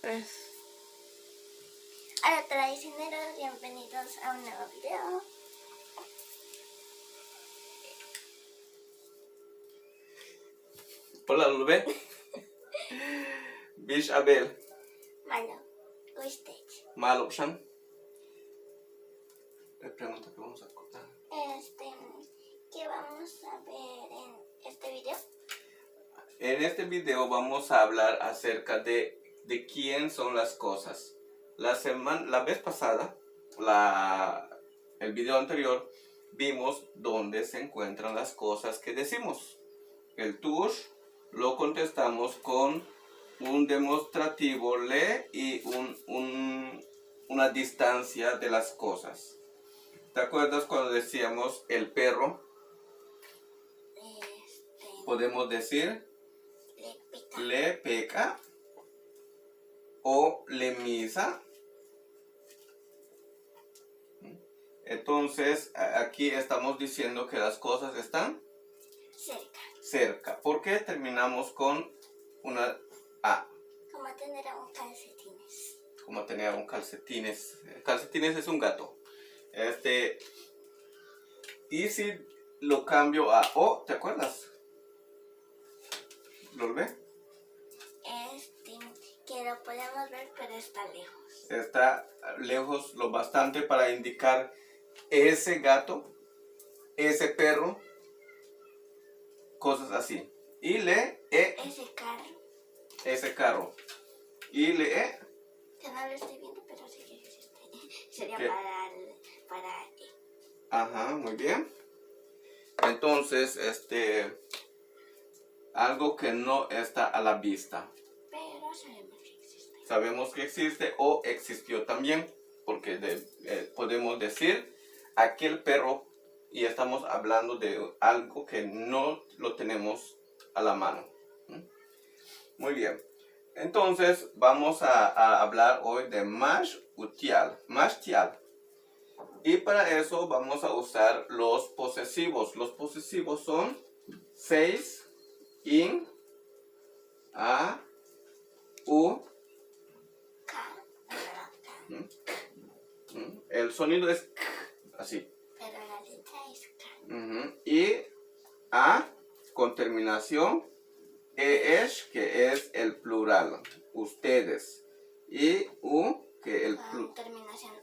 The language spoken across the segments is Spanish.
Pues. Hola traicioneros, bienvenidos a un nuevo video. Hola Lube. Bish Abel. Malo, usted. Malo Shan. Le pregunto que vamos a cortar. ¿Qué vamos a ver en este video? En este video vamos a hablar acerca de quién son las cosas. La vez pasada, el video anterior, vimos dónde se encuentran las cosas que decimos. El tush lo contestamos con un demostrativo le y una distancia de las cosas. ¿Te acuerdas cuando decíamos el perro? Podemos decir le peca o le misa. Entonces aquí estamos diciendo que las cosas están cerca. ¿Por qué terminamos con una A? Como tener un calcetines. Como tener un calcetines. Calcetines es un gato. Y si lo cambio a O, ¿te acuerdas? ¿Lo ve? Que lo podemos ver, pero está lejos. Está lejos lo bastante para indicar ese gato, ese perro, cosas así. Y le ese carro. Y le que no lo estoy viendo, pero sí que existe. Sería ¿qué? para Ajá, muy bien. Entonces, algo que no está a la vista. Pero sabemos que existe. Sabemos que existe o existió también, porque podemos decir aquel perro y estamos hablando de algo que no lo tenemos a la mano. Muy bien. Entonces vamos a hablar hoy de mash utial, mashtial. Y para eso vamos a usar los posesivos. Los posesivos son 6, in, a, u. El sonido es k, así. Pero la letra es K. Y a con terminación es, que es el plural, ustedes. Y u, que el terminación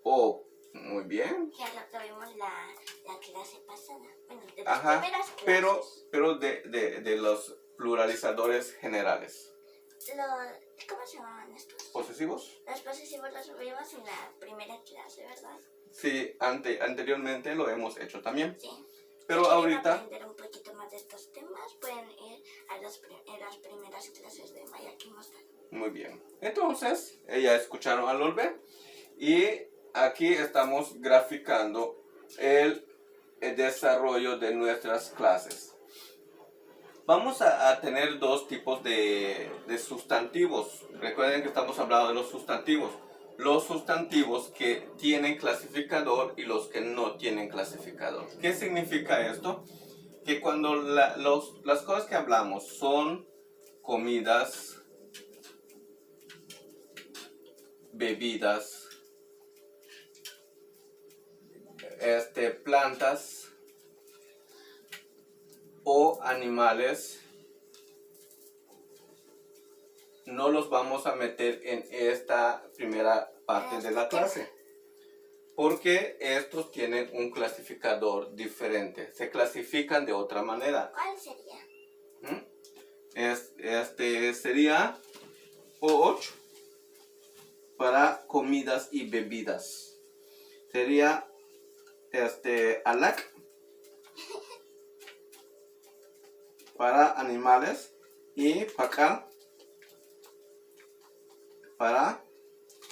O. Muy bien. Que es lo que vimos la clase pasada. Bueno, de las Ajá, primeras clases. pero de los pluralizadores generales. ¿Cómo se llamaban estos? ¿Posesivos? Los posesivos los vimos en la primera clase, ¿verdad? Sí, anteriormente lo hemos hecho también. Sí. Pero si ahorita... quieren aprender un poquito más de estos temas, pueden ir a las primeras clases de Maya que hemos dado. Muy bien. Entonces, ya escucharon al Olve. Y aquí estamos graficando el desarrollo de nuestras clases. Vamos a tener dos tipos de sustantivos. Recuerden que estamos hablando de los sustantivos. Los sustantivos que tienen clasificador y los que no tienen clasificador. ¿Qué significa esto? Que cuando las cosas que hablamos son comidas, bebidas, plantas o animales, no los vamos a meter en esta primera parte de la clase, porque estos tienen un clasificador diferente, se clasifican de otra manera. ¿Cuál sería? Sería 8 para comidas y bebidas. Sería alak para animales y pakal para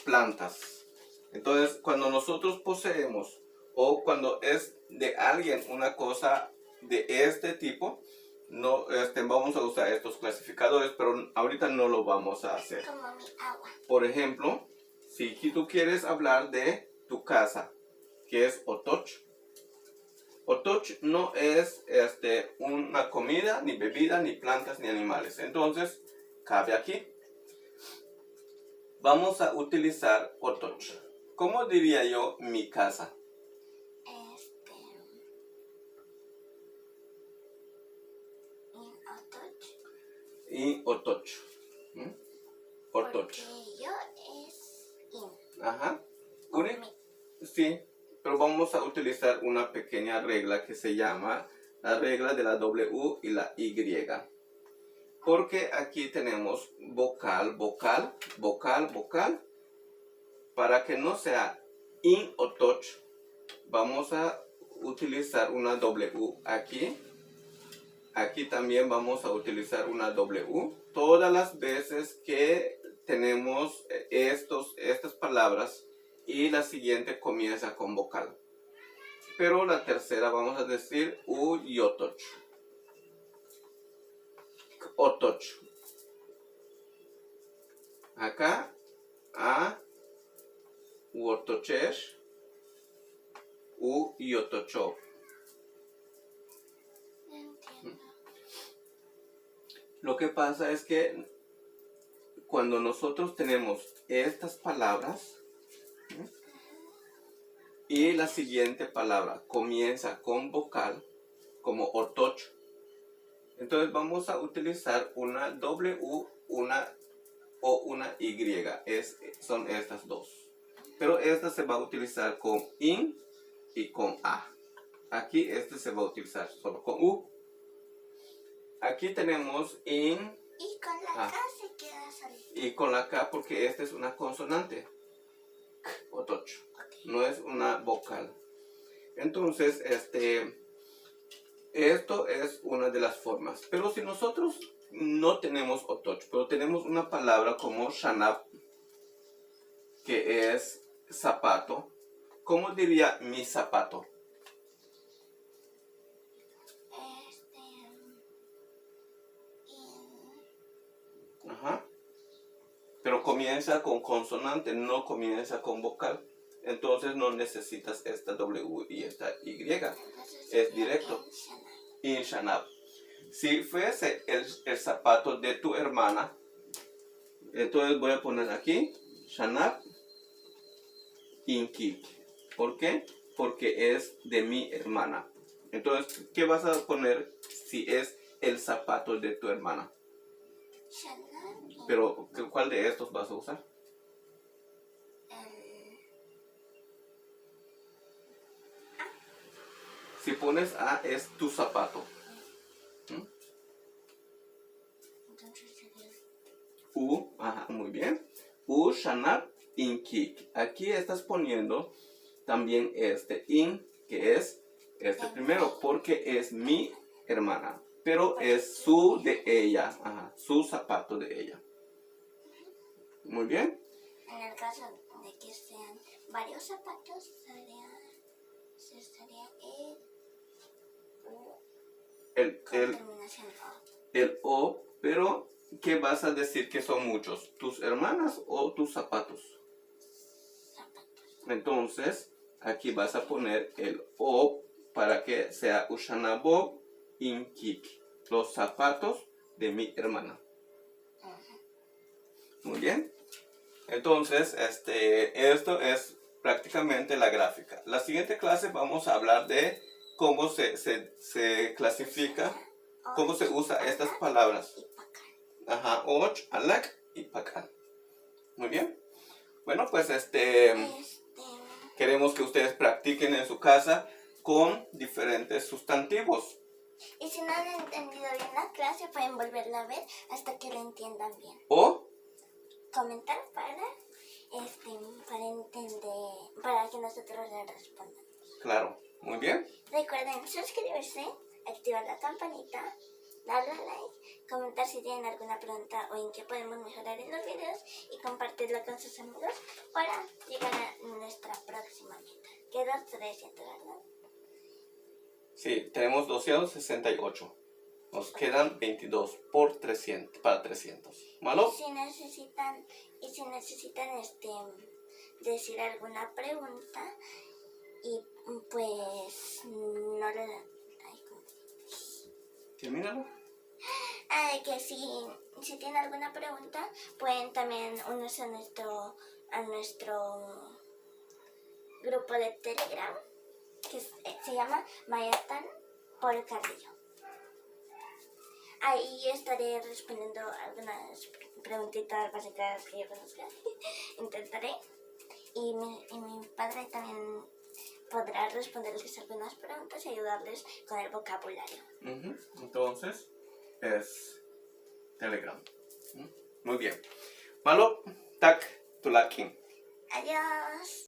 plantas. Entonces, cuando nosotros poseemos o cuando es de alguien una cosa de este tipo, no vamos a usar estos clasificadores, pero ahorita no lo vamos a hacer. Como mi agua. Por ejemplo, si tú quieres hablar de tu casa, que es otoch. Otoch no es una comida, ni bebida, ni plantas, ni animales. Entonces, cabe aquí. vamos a utilizar otoch. ¿Cómo diría yo mi casa? In otoch. Y otoch. ¿Mm? Otoch. Porque yo es in. Ajá. O mi. Sí, pero vamos a utilizar una pequeña regla que se llama la regla de la W y la Y. Porque aquí tenemos vocal, vocal, vocal, vocal. Para que no sea in o touch, vamos a utilizar una W aquí. Aquí también vamos a utilizar una W. Todas las veces que tenemos estas palabras y la siguiente comienza con vocal. Pero la tercera vamos a decir u y otoch. Otoch. Acá a u otochesh u y otocho. No entiendo. Lo que pasa es que cuando nosotros tenemos estas palabras y la siguiente palabra comienza con vocal, como otoch, entonces vamos a utilizar una W, una O, una Y. Son estas dos. Pero esta se va a utilizar con in y con a. Aquí este se va a utilizar solo con u. Aquí tenemos in. Y con la K se queda solito. Y con la K porque esta es una consonante. Otoch. No es una vocal. Entonces, esto es una de las formas. Pero si nosotros no tenemos otoch, pero tenemos una palabra como shanab, que es zapato, ¿cómo diría mi zapato? Ajá. Pero comienza con consonante, no comienza con vocal. Entonces no necesitas esta W y esta Y. Es directo. In shanab. Si fuese el zapato de tu hermana, entonces voy a poner aquí shanab inkik. ¿Por qué? Porque es de mi hermana. Entonces, ¿qué vas a poner si es el zapato de tu hermana? Pero, ¿cuál de estos vas a usar? Si pones A, es tu zapato. ¿Mm? U, ajá, muy bien. U, shanab, inkik. Aquí estás poniendo también este in, que es este primero, porque es mi hermana. Pero es su de ella, ajá, su zapato de ella. Muy bien. En el caso de que sean varios zapatos, sería con terminación O. El O, pero ¿qué vas a decir que son muchos? ¿Tus hermanas o tus zapatos? Zapatos. Entonces, aquí vas a poner el O para que sea Ushanabo Inkik, los zapatos de mi hermana. Muy bien. Entonces, esto es prácticamente la gráfica. La siguiente clase vamos a hablar de cómo se clasifica, cómo se usa estas palabras. Ajá, och, alak y pakal. Muy bien. Bueno, pues queremos que ustedes practiquen en su casa con diferentes sustantivos. Y si no han entendido bien la clase, pueden volverla a ver hasta que la entiendan bien. O Comentar para entender, para que nosotros le respondamos. claro, muy bien. Recuerden suscribirse, activar la campanita, darle like, comentar si tienen alguna pregunta o en qué podemos mejorar en los videos y compartirlo con sus amigos para llegar a nuestra próxima meta, que es 300, ¿verdad? Sí, tenemos 268. Nos quedan 22 por 300, para 300. ¿Malo? Y si necesitan decir alguna pregunta y pues no le dan. Termínalo. Que si tienen alguna pregunta, pueden también unirse a nuestro grupo de Telegram, que se llama Mayatán por el Carrillo. Ahí estaré respondiendo algunas preguntitas básicas que yo conozca. Intentaré. Y mi padre también podrá responderles algunas preguntas y ayudarles con el vocabulario. Entonces, es Telegram. Muy bien. Malo, tak, tulakin. Adiós.